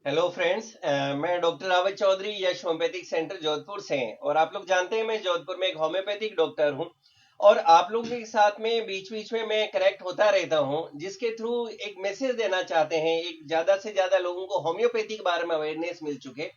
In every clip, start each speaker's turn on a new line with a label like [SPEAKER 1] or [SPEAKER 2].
[SPEAKER 1] Hello friends, मैं doctor Rawat Chaudhary यश homeopathic centre Jodhpur से हैं। और आप लोग जानते हैं मैं जोधपुर में एक होम्योपैथिक डॉक्टर हूं। और आप लोगों के साथ में बीच बीच में मैं कनेक्ट होता रहता हूं, जिसके थ्रू एक मैसेज देना चाहते हैं। एक ज्यादा से ज्यादा लोगों को होम्योपैथी के बारे में अवेयरनेस मिल चुके,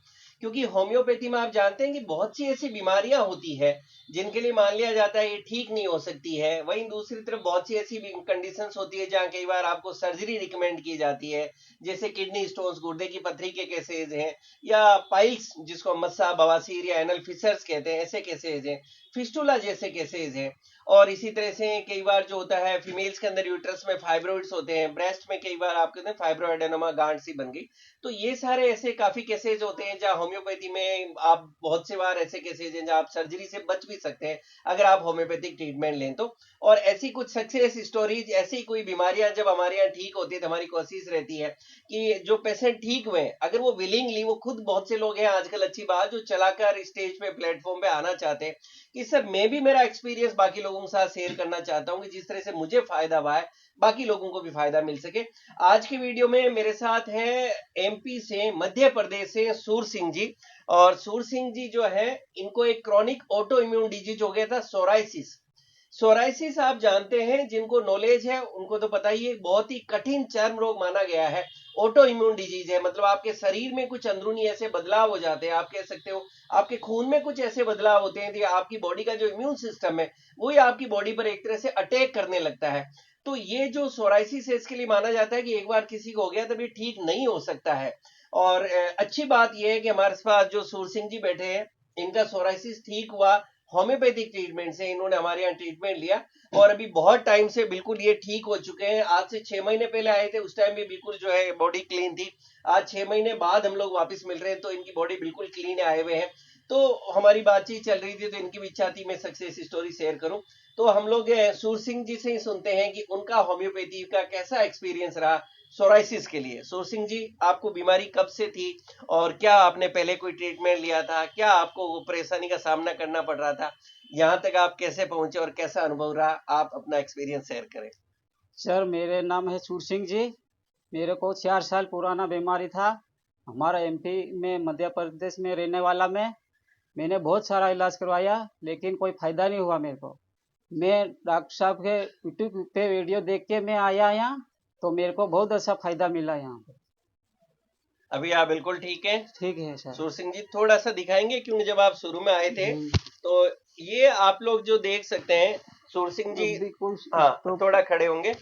[SPEAKER 1] क्योंकि होम्योपैथी में आप जानते हैं कि बहुत सी ऐसी बीमारियां होती है जिनके लिए मान लिया जाता है ये ठीक नहीं हो सकती है। वहीं दूसरी तरफ बहुत सी ऐसी कंडीशंस होती है जहाँ कई बार आपको सर्जरी रिकमेंड की जाती है, जैसे किडनी स्टोन्स, गुर्दे की पथरी के केसेज हैं, या पाइल्स जिसको मस्सा, बवासीर या एनल फिशर्स कहते हैं, ऐसे केसेज हैं, फिस्टुला जैसे केसेज हैं। और इसी तरह से कई बार जो होता है फीमेल्स के अंदर यूट्रस में फाइब्रोइड्स होते हैं, ब्रेस्ट में कई बार आपके अंदर फाइब्रोएडेनोमा गांठ सी बन गई। तो ये सारे ऐसे काफी केसेज होते हैं जहां होम्योपैथी में आप बहुत से बार ऐसे केसेज हैं जहां आप सर्जरी से बच भी सकते हैं अगर आप होम्योपैथिक ट्रीटमेंट लें तो। और ऐसी कुछ सक्सेस स्टोरीज, ऐसी कोई बीमारियां जब हमारे यहाँ ठीक होती है तो हमारी कोशिश रहती है कि जो पेशेंट ठीक हुए, अगर वो विलिंगली, वो खुद, बहुत से लोग हैं आजकल, अच्छी बात, जो चलाकर स्टेज पे, प्लेटफॉर्म पे आना चाहते हैं कि सर मैं भी मेरा एक्सपीरियंस बाकी लोगों के साथ शेयर करना चाहता हूं कि जिस तरह से मुझे फायदा हुआ है बाकी लोगों को भी फायदा मिल सके। आज की वीडियो में मेरे साथ है एमपी से, मध्य प्रदेश से सूर सिंह जी। और सूर सिंह जी जो है, इनको एक क्रॉनिक ऑटो इम्यून डिजीज हो गया था, सोराइसिस। सोराइसिस आप जानते हैं, जिनको नॉलेज है उनको तो पता ही है, बहुत ही कठिन चर्म रोग माना गया है। ऑटो इम्यून डिजीज है, मतलब आपके शरीर में कुछ अंदरूनी ऐसे बदलाव हो जाते हैं, आप कह सकते हो आपके खून में कुछ ऐसे बदलाव होते हैं कि आपकी बॉडी का जो इम्यून सिस्टम है वही आपकी बॉडी पर एक तरह से अटैक करने लगता है। तो ये जो सोराइसिस है, इसके लिए माना जाता है कि एक बार किसी को हो गया तभी ठीक नहीं हो सकता है। और अच्छी बात यह है कि हमारे पास जो सूर सिंह जी बैठे हैं, इनका सोराइसिस ठीक हुआ होम्योपैथिक ट्रीटमेंट से। इन्होंने हमारे यहाँ ट्रीटमेंट लिया और अभी बहुत टाइम से बिल्कुल ये ठीक हो चुके हैं। आज से 6 महीने पहले आए थे, उस टाइम भी बिल्कुल जो है बॉडी क्लीन थी। आज 6 महीने बाद हम लोग वापस मिल रहे हैं तो इनकी बॉडी बिल्कुल क्लीन आए हुए हैं। तो हमारी बातचीत चल रही थी तो इनकी भी इच्छा थी मैं सक्सेस स्टोरी शेयर करूं। तो हम लोग सूर सिंह जी से ही सुनते हैं कि उनका होम्योपैथी का कैसा एक्सपीरियंस रहा सोराइसिस के लिए। सूर सिंह जी, आपको बीमारी कब से थी और क्या आपने पहले कोई ट्रीटमेंट लिया था, क्या आपको परेशानी का सामना करना पड़ रहा था, यहाँ तक आप कैसे पहुंचे और कैसा अनुभव रहा, आप अपना एक्सपीरियंस शेयर करें।
[SPEAKER 2] सर, मेरे नाम है सूर सिंह जी। मेरे को 4 साल पुराना बीमारी था। हमारा एमपी में, मध्य प्रदेश में रहने वाला मैंने बहुत सारा इलाज करवाया, लेकिन कोई फायदा नहीं हुआ मेरे को। मैं डॉक्टर साहब के यूट्यूब पे वीडियो देख के मैं आया यहाँ, तो मेरे को बहुत अच्छा फायदा मिला यहाँ पे।
[SPEAKER 1] अभी आप बिल्कुल ठीक हैं?
[SPEAKER 2] ठीक है सर।
[SPEAKER 1] सूर सिंह जी थोड़ा सा दिखाएंगे, क्योंकि जब आप शुरू में आए थे
[SPEAKER 2] हम्म।
[SPEAKER 1] तो ये आप लोग जो देख सकते हैं, सूर सिंह जी,
[SPEAKER 2] अभी कुछ
[SPEAKER 1] हाँ
[SPEAKER 2] तो
[SPEAKER 1] थोड़ा खड़े होंगे।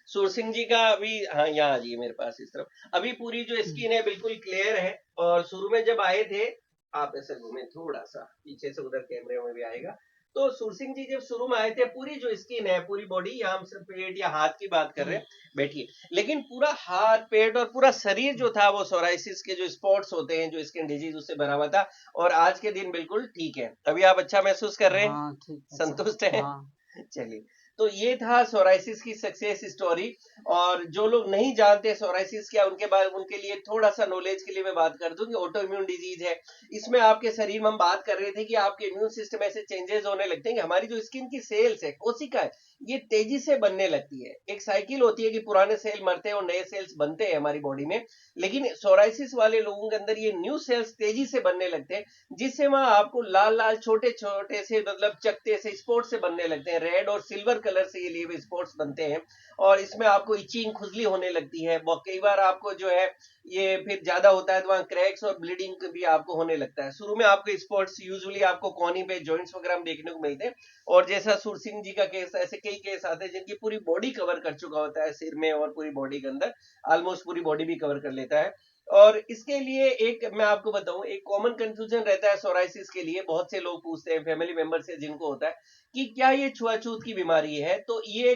[SPEAKER 1] सूर सिंह जी का अभी, हाँ यहाँ आ जाइए मेरे पास इस तरफ। अभी पूरी जो स्किन है बिल्कुल क्लियर है। और शुरू में जब आए थे, आप ऐसे घूमे थोड़ा सा पीछे से, उधर कैमरे में भी आएगा। तो सूर सिंह जी जब शुरू में आए थे, पूरी जो स्किन है, पूरी बॉडी, यहाँ हम सिर्फ पेट या हाथ की बात कर रहे हैं, बैठिए, लेकिन पूरा हाथ, पेट और पूरा शरीर जो था वो सोराइसिस के जो स्पॉट्स होते हैं, जो स्किन डिजीज, उससे भरा हुआ था। और आज के दिन बिल्कुल ठीक है। अभी आप अच्छा महसूस कर रहे हैं?
[SPEAKER 2] हाँ, ठीक है सर।
[SPEAKER 1] संतुष्ट है?
[SPEAKER 2] हाँ।
[SPEAKER 1] चलिए, तो ये था सोराइसिस की सक्सेस स्टोरी। और जो लोग नहीं जानते सोराइसिस क्या, उनके बाद उनके लिए थोड़ा सा नॉलेज के लिए मैं बात कर दूं कि ऑटो इम्यून डिजीज है। इसमें आपके शरीर में, हम बात कर रहे थे कि आपके इम्यून सिस्टम ऐसे चेंजेस होने लगते हैं कि हमारी जो स्किन की सेल्स है, कोशिका है, ये तेजी से बनने लगती है। एक साइकिल होती है कि पुराने सेल मरते हैं और नए सेल्स बनते हैं हमारी बॉडी में। लेकिन सोराइसिस वाले लोगों के अंदर ये न्यू सेल्स तेजी से बनने लगते हैं, जिससे वहां आपको लाल लाल छोटे छोटे से, मतलब चकते से, स्पॉट से बनने लगते हैं। रेड और सिल्वर कलर से ये लिए हुए स्पॉट्स बनते हैं। और इसमें आपको इचिंग, खुजली होने लगती है। कई बार आपको जो है ये फिर ज्यादा होता है तो वहां क्रैक्स और ब्लीडिंग भी आपको होने लगता है। शुरू में आपके स्पॉट्स यूजुअली आपको कोनी पे, जॉइंट्स वगैरह में देखने को मिलते हैं। और जैसा सुर सिंह जी का केस, ऐसे कई केस आते हैं जिनकी पूरी बॉडी कवर कर चुका होता है, सिर में और पूरी बॉडी के अंदर, ऑलमोस्ट पूरी बॉडी भी कवर कर लेता है। और इसके लिए एक मैं आपको बताऊं, एक कॉमन कंफ्यूजन रहता है सोराइसिस के लिए। बहुत से लोग पूछते हैं, फैमिली मेंबर से जिनको होता है, कि क्या ये छुआछूत की बीमारी है। तो ये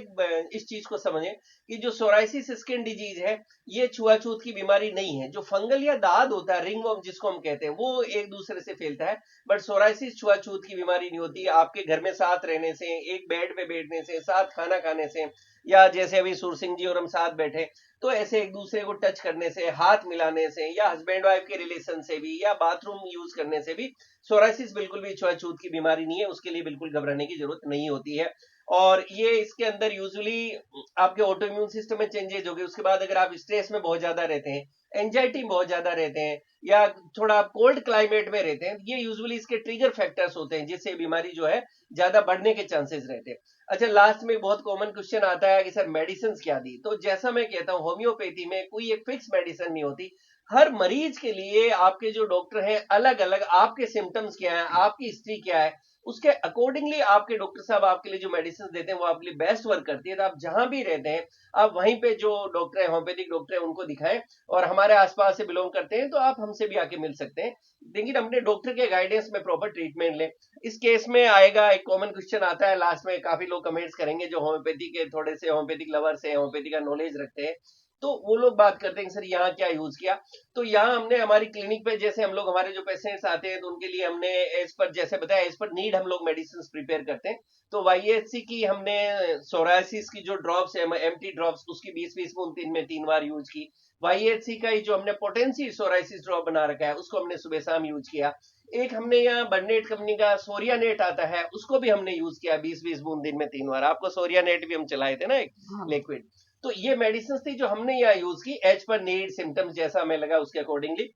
[SPEAKER 1] इस चीज को समझें कि जो सोराइसिस स्किन डिजीज है, ये छुआछूत की बीमारी नहीं है। जो फंगल या दाद होता है, रिंग वर्म जिसको हम कहते हैं, वो एक दूसरे से फैलता है। बट सोराइसिस छुआछूत की बीमारी नहीं होती। आपके घर में साथ रहने से, एक बेड पे बैठने से, साथ खाना खाने से, या जैसे अभी सुर सिंह जी और हम साथ बैठे, तो ऐसे एक दूसरे को टच करने से, हाथ मिलाने से, या हस्बैंड वाइफ के रिलेशन से भी, या बाथरूम यूज करने से भी सोराइसिस बिल्कुल भी छुआछूत की बीमारी नहीं है। उसके लिए बिल्कुल घबराने की जरूरत नहीं होती है। और ये इसके अंदर यूजुअली आपके ऑटो इम्यून सिस्टम में चेंजेज हो गए, उसके बाद अगर आप स्ट्रेस में बहुत ज्यादा रहते हैं, एंजाइटी में बहुत ज्यादा रहते हैं, या थोड़ा आप कोल्ड क्लाइमेट में रहते हैं, ये यूजुअली इसके ट्रिगर फैक्टर्स होते हैं जिससे बीमारी जो है ज्यादा बढ़ने के चांसेस रहते हैं। अच्छा, लास्ट में बहुत कॉमन क्वेश्चन आता है कि सर मेडिसिन क्या दी, तो जैसा मैं कहता हूँ होम्योपैथी में कोई एक फिक्स मेडिसिन नहीं होती। हर मरीज के लिए आपके जो डॉक्टर हैं अलग अलग, आपके सिम्टम्स क्या है, आपकी हिस्ट्री क्या है, उसके अकॉर्डिंगली आपके डॉक्टर साहब आपके लिए जो मेडिसिन देते हैं वो आपके लिए बेस्ट वर्क करती है। तो आप जहां भी रहते हैं आप वहीं पे जो डॉक्टर है, होम्योपैथिक डॉक्टर है, उनको दिखाएं, और हमारे आसपास से बिलोंग करते हैं तो आप हमसे भी आके मिल सकते हैं, लेकिन अपने डॉक्टर के गाइडेंस में प्रॉपर ट्रीटमेंट लें। इस केस में आएगा एक कॉमन क्वेश्चन आता है लास्ट में, काफी लोग कमेंट्स करेंगे जो होम्योपैथी के थोड़े से होम्योपैथिक लवर्स हैं, होम्योपैथी का नॉलेज रखते हैं, तो वो लोग बात करते हैं सर यहाँ क्या यूज किया। तो यहाँ हमने हमारी क्लिनिक पे जैसे हम लोग हमारे जो पेशेंट्स आते हैं तो उनके लिए हमने एज पर जैसे बताया एज पर नीड हम लोग मेडिसिन प्रिपेयर करते हैं। तो वाईएचसी की हमने सोरायसिस की जो ड्रॉप्स है एम्प्टी ड्रॉप्स उसकी 20-20 बूंद दिन में 3 बार यूज की। वाईएचसी का ही जो हमने पोटेंसी सोरायसिस ड्रॉप बना रखा है उसको हमने सुबह शाम यूज किया। एक हमने यहाँ बर्नेट कंपनी का सोरिया नेट आता है उसको भी हमने यूज किया 20-20 बूंद दिन में 3 बार। आपको सोरिया नेट भी हम चलाए थे ना एक
[SPEAKER 2] हाँ।
[SPEAKER 1] लिक्विड। तो ये मेडिसिन थी जो हमने यहाँ यूज की एज पर नीड सिम्टम्स जैसा हमें लगा उसके अकॉर्डिंगली।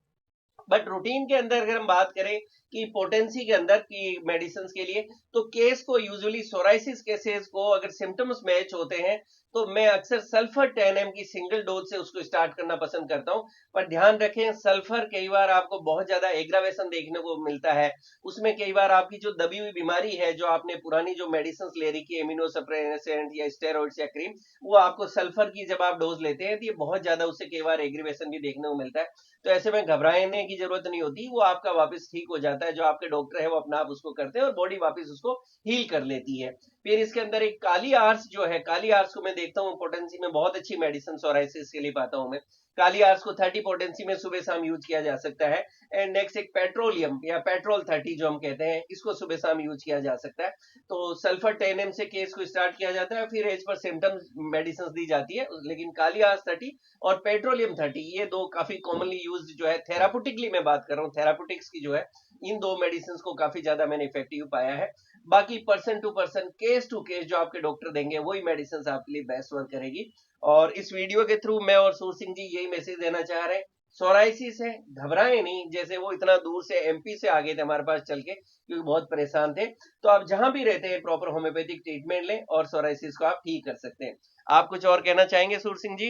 [SPEAKER 1] बट रूटीन के अंदर अगर हम बात करें कि पोटेंसी के अंदर की मेडिसिन के लिए, तो केस को यूजुअली सोराइसिस केसेस को अगर सिम्टम्स मैच होते हैं तो मैं अक्सर सल्फर 10 mg की सिंगल डोज से उसको स्टार्ट करना पसंद करता हूं। पर ध्यान रखें सल्फर कई बार आपको बहुत ज्यादा एग्रावेशन देखने को मिलता है, उसमें कई बार आपकी जो दबी हुई बीमारी है जो आपने पुरानी जो मेडिसिन ले रही है इम्यूनो सप्रेसेंट या स्टेरॉइड्स या क्रीम, वो आपको सल्फर की जब आप डोज लेते हैं तो ये बहुत ज्यादा उससे कई बार एग्रीवेशन भी देखने को मिलता है। तो ऐसे में घबराने की जरूरत नहीं होती, वो आपका वापस ठीक हो जाता है, जो आपके डॉक्टर है वो अपना आप उसको करते हैं और बॉडी वापस उसको हील कर लेती है। फिर इसके अंदर एक काली आर्स जो है, काली आर्स को मैं देखता हूँ पोटेंसी में बहुत अच्छी मेडिसिन सोराइसिस के लिए पाता हूँ मैं। काली आर्स को 30 पोटेंसी में सुबह शाम यूज किया जा सकता है। एंड नेक्स्ट एक पेट्रोलियम या पेट्रोल 30 जो हम कहते हैं इसको सुबह शाम यूज किया जा सकता है। तो सल्फर 10 mg से केस को स्टार्ट किया जाता है, फिर एज पर सिम्टम्स मेडिसिन दी जाती है, लेकिन काली आर्स 30 और पेट्रोलियम 30 ये दो काफी कॉमनली यूज जो है थेरापुटिकली मैं बात कर रहा हूँ, थेरापुटिक्स की जो है इन दो मेडिसिन को काफी ज्यादा मैंने इफेक्टिव पाया है। बाकी person to person case to case जो आपके डॉक्टर देंगे वही मेडिसिन आपके लिए बेस्ट वर्क करेगी। और इस वीडियो के थ्रू मैं और सूर सिंह जी यही मैसेज देना चाह रहे हैं, सोराइसिस है घबराएं नहीं, जैसे वो इतना दूर से एमपी से आ गए थे हमारे पास चल के क्योंकि बहुत परेशान थे। तो आप जहां भी रहते हैं प्रॉपर होम्योपैथिक ट्रीटमेंट लें और सोराइसिस को आप ठीक कर सकते हैं। आप कुछ और कहना चाहेंगे सूर सिंह जी?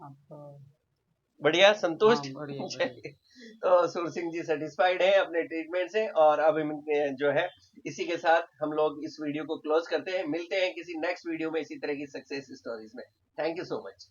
[SPEAKER 2] आपका
[SPEAKER 1] बढ़िया,
[SPEAKER 2] हाँ
[SPEAKER 1] संतुष्ट?
[SPEAKER 2] बढ़िया बढ़िया।
[SPEAKER 1] चलिए, तो सुर सिंह जी सेटिस्फाइड हैं अपने ट्रीटमेंट से, और अब जो है इसी के साथ हम लोग इस वीडियो को क्लोज करते हैं। मिलते हैं किसी नेक्स्ट वीडियो में इसी तरह की सक्सेस स्टोरीज में। Thank you so much.